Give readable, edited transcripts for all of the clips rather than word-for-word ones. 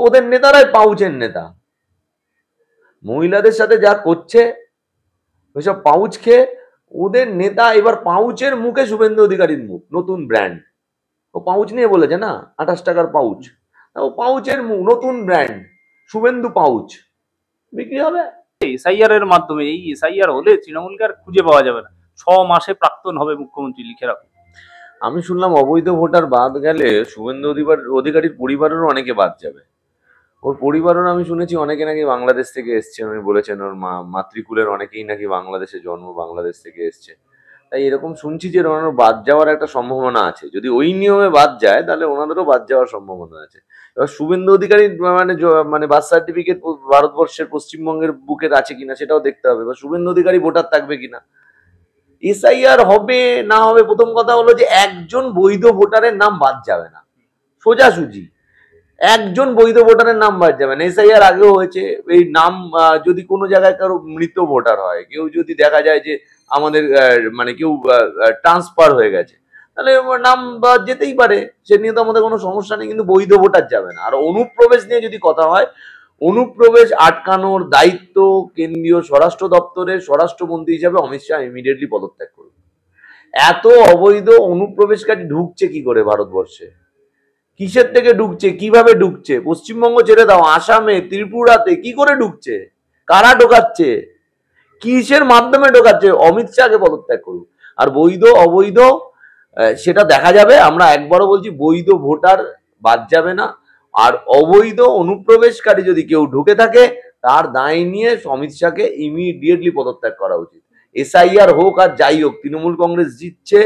ওদের নেতারাই পাউচের নেতা। মহিলাদের সাথে যা করছে ওইসব পাউচ খেয়ে ওদের নেতা। এবার পাউচের মুখে শুভেন্দু অধিকারীর মুখ, নতুন ব্র্যান্ড। ও পাউচ নিয়ে বলেছে না, 28 টাকার পাউচ। ও পাউচের মুখ, নতুন ব্র্যান্ড, শুভেন্দু পাউচ বিক্রি হবে। এসআইআর এর মাধ্যমে, এই এসআইআর হলে তৃণমূলকে আর খুঁজে পাওয়া যাবে না। 6 মাসে প্রাক্তন হবে মুখ্যমন্ত্রী, লিখে রাখুন। আমি শুনলাম অবৈধ ভোটার বাদ গেলে শুভেন্দু অধিকারীর পরিবারেরও অনেকে বাদ যাবে। ওর পরিবারের আমি শুনেছি অনেকে নাকি বাংলাদেশ থেকে এসছে। উনি বলেছেন ওর মাতৃকুলের অনেকেই নাকি বাংলাদেশে জন্ম, বাংলাদেশ থেকে এসছে। তাই এরকম শুনছি যে ওনার বাদ যাওয়ার একটা সম্ভাবনা আছে। যদি ওই নিয়মে বাদ যায় তাহলে ওনাদেরও বাদ যাওয়ার সম্ভাবনা আছে। এবার শুভেন্দু অধিকারী মানে বার্থ সার্টিফিকেট ভারতবর্ষের পশ্চিমবঙ্গের বুকের আছে কিনা সেটাও দেখতে হবে। এবার শুভেন্দু অধিকারী ভোটার থাকবে কিনা। এসআইআর হবে না হবে, প্রথম কথা হলো যে একজন বৈধ ভোটারের নাম বাদ যাবে না, সোজাসুজি একজন বৈধ ভোটারের নাম বাদ যাবে না। এসআইআর আগেও হয়েছে। এই নাম যদি কোনো জায়গায় কারো মৃত ভোটার হয়, কেউ যদি দেখা যায় যে আমাদের মানে কেউ ট্রান্সফার হয়ে গেছে, তাহলে নাম বাদ যেতেই পারে, সে নিয়ে তো আমাদের কোনো সমস্যা নেই, কিন্তু বৈধ ভোটার যাবে না। আর অনুপ্রবেশ নিয়ে যদি কথা হয়, অনুপ্রবেশ আটকানোর দায়িত্ব কেন্দ্রীয় স্বরাষ্ট্র দপ্তরের স্বরাষ্ট্রমন্ত্রী হিসাবে অমিত শাহ ইমিডিয়েটলি পদত্যাগ করবে। এত অবৈধ অনুপ্রবেশকারী ঢুকছে কি করে ভারতবর্ষে, কিসের থেকে ঢুকছে, কিভাবে ঢুকছে? পশ্চিমবঙ্গ ছেড়ে দাও, আসামে, ত্রিপুরাতে কি করে ঢুকছে, কারা ঢোকাচ্ছে, কিসের মাধ্যমে ঢোকাচ্ছে? অমিত শাহকে পদত্যাগ করুন। আর বৈধ অবৈধ সেটা দেখা যাবে। আমরা একবারও বলছি বৈধ ভোটার বাদ যাবে না। আর অবৈধ অনুপ্রবেশকারী যদি কেউ ঢুকে থাকে তার দায় নিয়ে অমিত শাহকে ইমিডিয়েটলি পদত্যাগ করা উচিত। এসআইআর হোক আর যাই হোক, তৃণমূল কংগ্রেস জিতছে,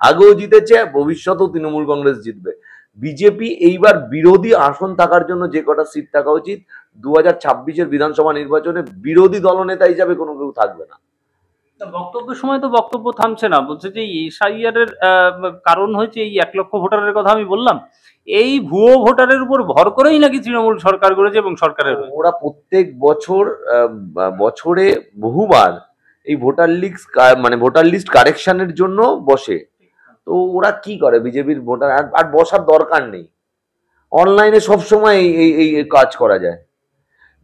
আগেও জিতেছে, ভবিষ্যতেও তৃণমূল কংগ্রেস জিতবে। বিজেপি এইবার বিরোধী আসন থাকার জন্য যে কটা সিট থাকা উচিত, 2026-এর বিধানসভা নির্বাচনে বিরোধী দলনেতা হিসাবে কোনো কেউ থাকবে না। বক্তব্যের সময় তো বক্তব্য থামছে না, বলছে যে এসআইআর এর কারণ হয়েছে এই 1 লক্ষ ভোটারের কথা আমি বললাম, এই ভুয়ো ভোটারের উপর ভর করেই নাকি তৃণমূল সরকার করেছে এবং সরকারের ওরা প্রত্যেক বছর বছরে বহুবার এই ভোটার লিস্ট কারেকশনের জন্য বসে। তো ওরা কি করে, বিজেপির ভোটার আর বসার দরকার নেই, অনলাইনে সবসময় এই কাজ করা যায়।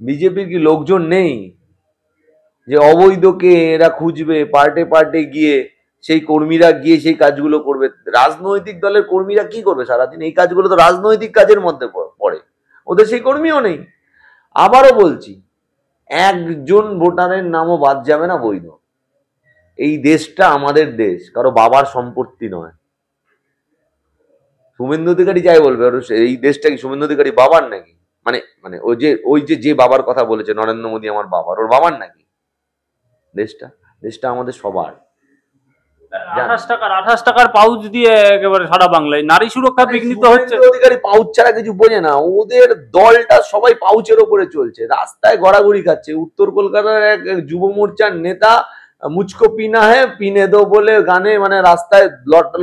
বিজেপির কি লোকজন নেই যে অবৈধকে এরা খুঁজবে, পার্টে পার্টে গিয়ে সেই কর্মীরা গিয়ে সেই কাজগুলো করবে? রাজনৈতিক দলের কর্মীরা কি করবে সারাদিন? এই কাজগুলো তো রাজনৈতিক কাজের মধ্যে পড়ে, ওদের সেই কর্মীও নেই। আবারও বলছি, একজন ভোটারের নামও বাদ যাবে না বৈধ। এই দেশটা আমাদের দেশ, কারো বাবার সম্পত্তি নয়। শুভেন্দু অধিকারী যাই বলবে, এই দেশটা কি শুভেন্দু অধিকারী বাবার নাকি? মানে মানে ওই যে বাবার কথা বলেছে নরেন্দ্র মোদী আমার বাবার, ওর বাবার নাকি? দেশটা আমাদের সবার। 28 টাকার পাউচ দিয়ে একেবারে সারা বাংলায় নারী সুরক্ষা বিঘ্নিত হচ্ছে। অধিকারী পাউচ ছাড়া কিছু বোঝে না। ওদের দলটা সবাই পাউচের ওপরে চলছে, রাস্তায় ঘোরাঘুরি খাচ্ছে। উত্তর কলকাতার এক যুব মোর্চার নেতা মুচকো পিনা হ্যাঁ পিনে দো বলে গানে মানে রাস্তায়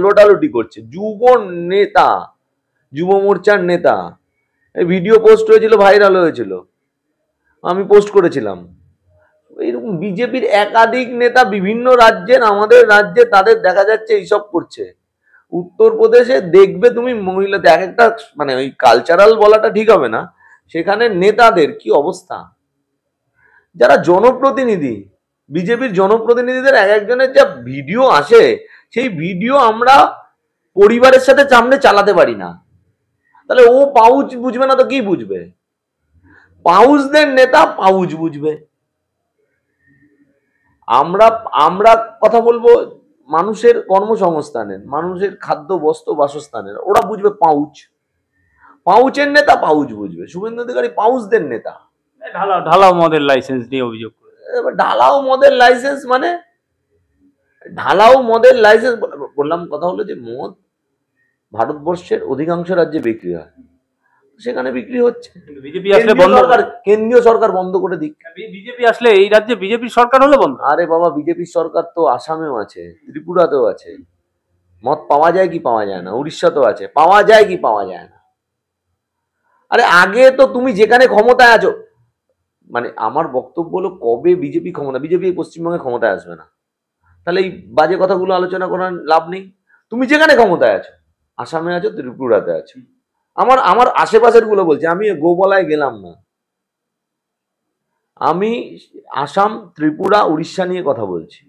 লোটালুটি করছে। যুব মোর্চার নেতা, এই ভিডিও পোস্ট হয়েছিল, ভাইরাল হয়েছিল, আমি পোস্ট করেছিলাম। এইরকম বিজেপির একাধিক নেতা বিভিন্ন রাজ্যের, আমাদের রাজ্যে তাদের দেখা যাচ্ছে এইসব করছে। উত্তরপ্রদেশে দেখবে তুমি মহিলাদের এক একটা, মানে ওই কালচারাল বলাটা ঠিক হবে না, সেখানে নেতাদের কি অবস্থা। যারা জনপ্রতিনিধি, বিজেপির জনপ্রতিনিধিদের এক একজনের যা ভিডিও আসে, সেই ভিডিও আমরা পরিবারের সাথে সামনে চালাতে পারি না। তাহলে ও পাউচ বুঝবে না তো কি বুঝবে? পাউচদের নেতা পাউচ বুঝবে। আমরা কথা বলবো মানুষের কর্মসংস্থানের, মানুষের খাদ্য বস্ত্র বাসস্থানের, ওরা বুঝবে পাউচের নেতা পাউচ বুঝবে। শুভেন্দু অধিকারী পাউচদের নেতা। ঢালাও মদের লাইসেন্স নিয়ে অভিযোগ করে। ঢালাও মদের লাইসেন্স মানে ঢালাও মদের লাইসেন্স বললাম, কথা হলো যে মদ ভারতবর্ষের অধিকাংশ রাজ্যে বিক্রি হয়, সেখানে বিক্রি হচ্ছে। বিজেপি আসলে কেন্দ্রীয় সরকার বন্ধ করে দিক। বিজেপি আসলে এই রাজ্যে বিজেপির সরকার হলে বন্ধ। আরে বাবা, বিজেপির সরকার তো আসামেও আছে, ত্রিপুরাতেও আছে। মদ পাওয়া যায় কি পাওয়া যায় না? উড়িষ্যাতেও আছে, পাওয়া যায় কি পাওয়া যায় না? আরে আগে তো তুমি যেখানে ক্ষমতায় আছো, মানে আমার বক্তব্য হলো কবে বিজেপি বিজেপি পশ্চিমবঙ্গে ক্ষমতায় আসবে না, তাহলে এই বাজে কথাগুলো আলোচনা করার লাভ নেই। তুমি যেখানে ক্ষমতায় আছো, আসামে আছো, ত্রিপুরাতে আছো, আমার আমার আশেপাশের গুলো বলছি, আমি গোবলায় গেলাম না, আমি আসাম, ত্রিপুরা, উড়িষ্যা নিয়ে কথা বলছি।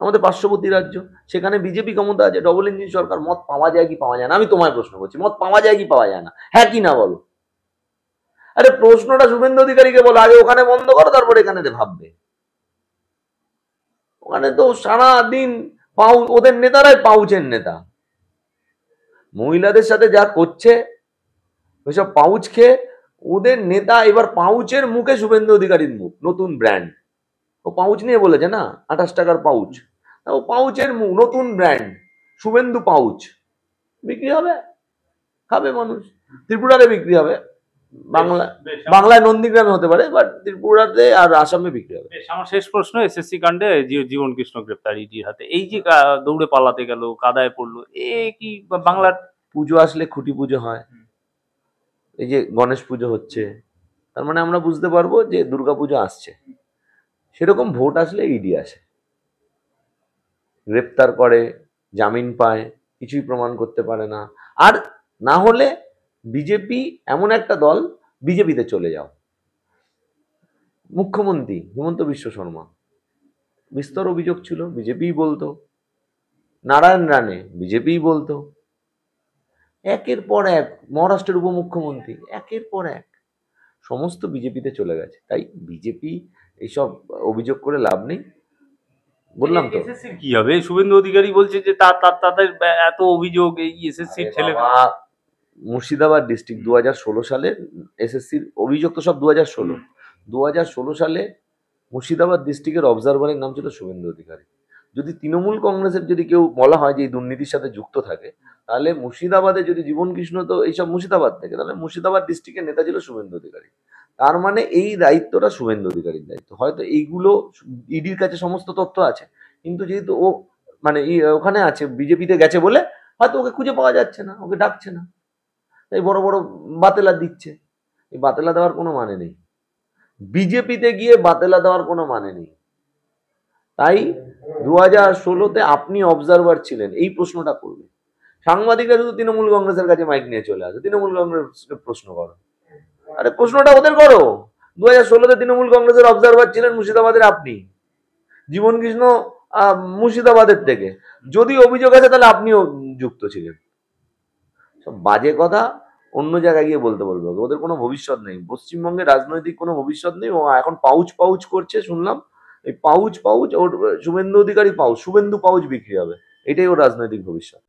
আমাদের পার্শ্ববর্তী রাজ্য, সেখানে বিজেপি ক্ষমতা আছে, ডবল ইঞ্জিন সরকার। মত পাওয়া যায় কি পাওয়া যায় না? আমি তোমায় প্রশ্ন করছি, মত পাওয়া যায় কি পাওয়া যায় না? হ্যাঁ কি না বলো। আরে প্রশ্নটা শুভেন্দু অধিকারীকে বলো, আগে ওখানে বন্ধ করো, তারপর এখানে ভাববে। ওখানে তো সারাদিন ওদের নেতারাই পাউচের নেতা। মহিলাদের সাথে যা করছে ওইসব পাউচ খেয়ে, ওদের নেতা এবার পাউচের মুখে শুভেন্দু অধিকারীর মুখ, নতুন ব্র্যান্ড। ও পাউচ নিয়ে বলেছে না, 28 টাকার পাউচ, ও পাউচের মুখ, নতুন ব্র্যান্ড, শুভেন্দু পাউচ। বিক্রি হবে, খাবে মানুষ। ত্রিপুরাতে বিক্রি হবে, বাংলায় নন্দীগ্রামে হতে পারে, বাট ত্রিপুরাতে আর আসামে বিক্রি হবে। আমার শেষ প্রশ্ন, এসএসসি কাণ্ডে জীবন কৃষ্ণ গ্রেপ্তার ইডির হাতে, এই যে দৌড়ে পালাতে গেল, কাদায় পড়লো, এ কি বাংলার? পুজো আসলে খুঁটি পুজো হয়, এই যে গণেশ পুজো হচ্ছে, তার মানে আমরা বুঝতে পারবো যে দুর্গাপুজো আসছে। সেরকম ভোট আসলে ইডি আসে, গ্রেপ্তার করে, জামিন পায়, কিছুই প্রমাণ করতে পারে না। আর না হলে বিজেপি এমন একটা দল, বিজেপিতে চলে যাও। মুখ্যমন্ত্রী হিমন্ত বিশ্ব শর্মা, বিস্তর অভিযোগ ছিল, বিজেপিই বলতো। নারায়ণ রানে, বিজেপিই বলতো। একের পর এক মহারাষ্ট্রের উপমুখ্যমন্ত্রী, একের পর এক সমস্ত বিজেপিতে চলে গেছে। তাই বিজেপি এইসব অভিযোগ করে লাভ নেই, বললাম তো। এসএসসির কি হবে? শুভেন্দু অধিকারী বলছে যে তাদের এত অভিযোগ, এই এসএসসির ছেলে। মুর্শিদাবাদ ডিস্ট্রিক্ট 2016 সালে এসএসসির অভিযোগ তো সব 2016 সালে মুর্শিদাবাদ ডিস্ট্রিক্টের অবজারভারের নাম ছিল শুভেন্দু অধিকারী। যদি তৃণমূল কংগ্রেসের যদি কেউ বলা হয় যে এই দুর্নীতির সাথে যুক্ত থাকে, তাহলে মুর্শিদাবাদে যদি জীবন কৃষ্ণ তো এইসব মুর্শিদাবাদ থেকে, তাহলে মুর্শিদাবাদ ডিস্ট্রিক্টের নেতা ছিল শুভেন্দু অধিকারী। তার মানে এই দায়িত্বটা শুভেন্দু অধিকারীর দায়িত্ব। হয়তো এইগুলো ইডির কাছে সমস্ত তথ্য আছে, কিন্তু যেহেতু ও মানে ওখানে আছে, বিজেপিতে গেছে বলে হয়তো ওকে খুঁজে পাওয়া যাচ্ছে না, ওকে ডাকছে না, তাই বড় বড় বাতেলা দিচ্ছে। এই বাতেলা দেওয়ার কোনো মানে নেই, বিজেপিতে গিয়ে বাতেলা দেওয়ার কোনো মানে নেই। তাই 2016-তে আপনি অবজারভার ছিলেন, এই প্রশ্নটা করবে। সাংবাদিকরা শুধু তৃণমূল কংগ্রেসের কাছে মাইক নিয়ে চলে আসে, তৃণমূল কংগ্রেসকে প্রশ্ন করো। আরে প্রশ্নটা ওদের করো। 2016-তে তৃণমূল কংগ্রেসের অবজারভার ছিলেন মুর্শিদাবাদের আপনি, জীবন কৃষ্ণ মুর্শিদাবাদের থেকে। যদি অভিযোগ আছে তাহলে আপনিও যুক্ত ছিলেন। সব বাজে কথা অন্য জায়গায় গিয়ে বলতে বলবে, ওদের কোনো ভবিষ্যৎ নেই, পশ্চিমবঙ্গে রাজনৈতিক কোনো ভবিষ্যৎ নেই। ও এখন পাউচ পাউচ করছে শুনলাম, এই পাউচ পাউচ ওর, শুভেন্দু অধিকারী পাউচ, শুভেন্দু পাউচ বিক্রি হবে, এটাই ওর রাজনৈতিক ভবিষ্যৎ।